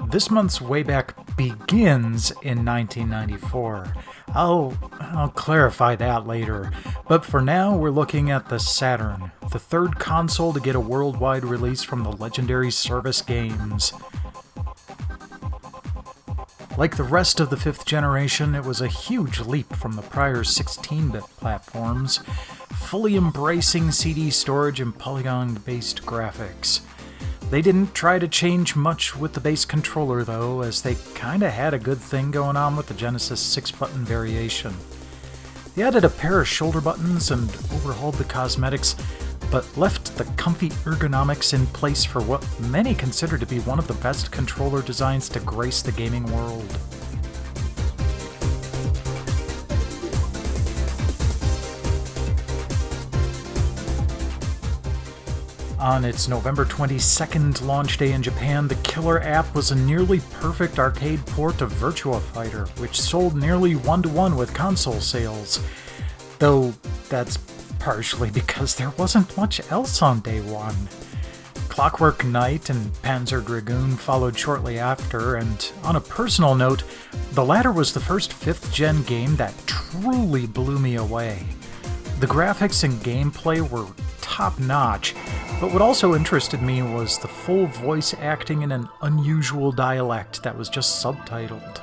This month's Wayback begins in 1994. I'll clarify that later, but for now we're looking at the Saturn, the third console to get a worldwide release from the legendary Service Games. Like the rest of the fifth generation, it was a huge leap from the prior 16-bit platforms, fully embracing CD storage and polygon-based graphics. They didn't try to change much with the base controller though, as they kinda had a good thing going on with the Genesis 6-button variation. They added a pair of shoulder buttons and overhauled the cosmetics, but left the comfy ergonomics in place for what many consider to be one of the best controller designs to grace the gaming world. On its November 22nd launch day in Japan, the killer app was a nearly perfect arcade port of Virtua Fighter, which sold nearly 1-to-1 with console sales. Though that's partially because there wasn't much else on day one. Clockwork Knight and Panzer Dragoon followed shortly after, and on a personal note, the latter was the first 5th-gen game that truly blew me away. The graphics and gameplay were top-notch, but what also interested me was the full voice acting in an unusual dialect that was just subtitled.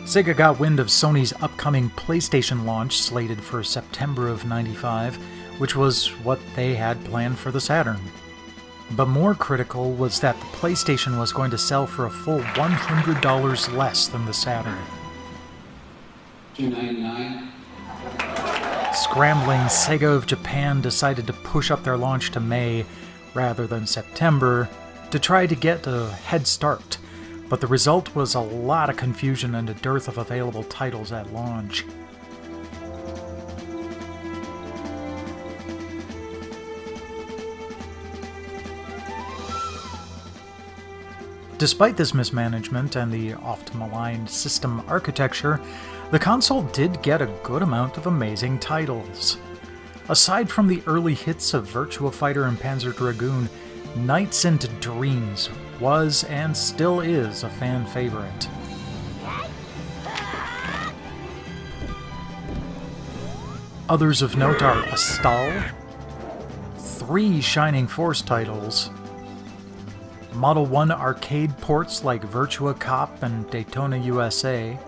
Sega got wind of Sony's upcoming PlayStation launch slated for September of '95, which was what they had planned for the Saturn. But more critical was that the PlayStation was going to sell for a full $100 less than the Saturn. $299. Scrambling, Sega of Japan decided to push up their launch to May rather than September to try to get a head start, but the result was a lot of confusion and a dearth of available titles at launch. Despite this mismanagement and the oft-maligned system architecture, the console did get a good amount of amazing titles. Aside from the early hits of Virtua Fighter and Panzer Dragoon, Nights into Dreams was and still is a fan favorite. Others of note are Astal, 3 Shining Force titles, Model 1 arcade ports like Virtua Cop and Daytona USA,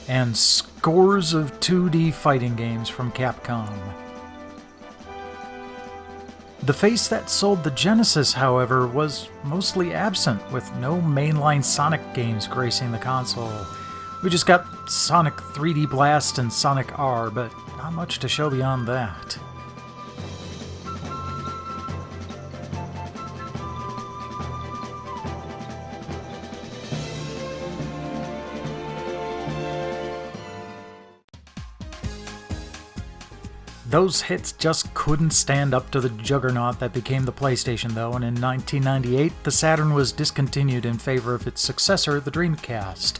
and scores of 2D fighting games from Capcom. The face that sold the Genesis, however, was mostly absent, with no mainline Sonic games gracing the console. We just got Sonic 3D Blast and Sonic R, but not much to show beyond that. Those hits just couldn't stand up to the juggernaut that became the PlayStation, though, and in 1998, the Saturn was discontinued in favor of its successor, the Dreamcast.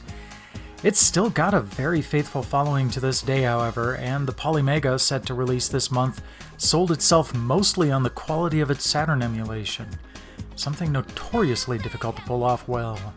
It's still got a very faithful following to this day, however, and the Polymega, set to release this month, sold itself mostly on the quality of its Saturn emulation, something notoriously difficult to pull off well.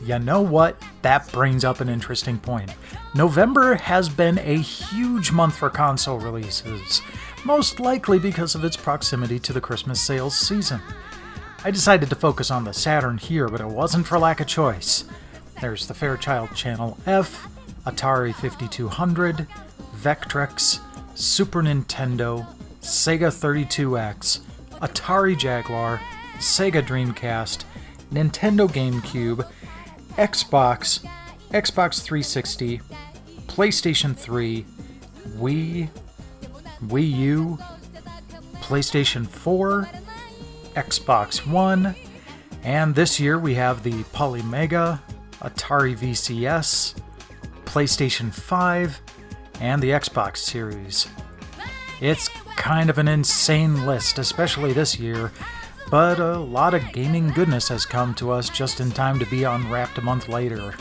You know what? That brings up an interesting point. November has been a huge month for console releases, most likely because of its proximity to the Christmas sales season. I decided to focus on the Saturn here, but it wasn't for lack of choice. There's the Fairchild Channel F, Atari 5200, Vectrex, Super Nintendo, Sega 32X, Atari Jaguar, Sega Dreamcast, Nintendo GameCube, Xbox, Xbox 360, PlayStation 3, Wii, Wii U, PlayStation 4, Xbox One, and this year we have the Polymega, Atari VCS, PlayStation 5, and the Xbox Series. It's kind of an insane list, especially this year, but a lot of gaming goodness has come to us just in time to be unwrapped a month later.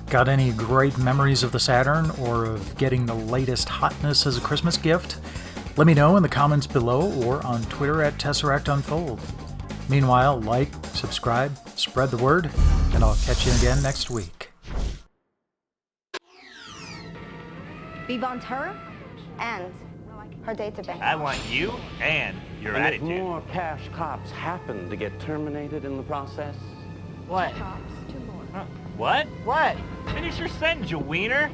Got any great memories of the Saturn or of getting the latest hotness as a Christmas gift? Let me know in the comments below or on Twitter at TesseractUnfold. Meanwhile, like, subscribe, spread the word, and I'll catch you again next week. We want her and her database. I want you and your And attitude. if more cash cops happen to get terminated in the process? What? Cops, 2 more. What? What? Finish your sentence, you wiener.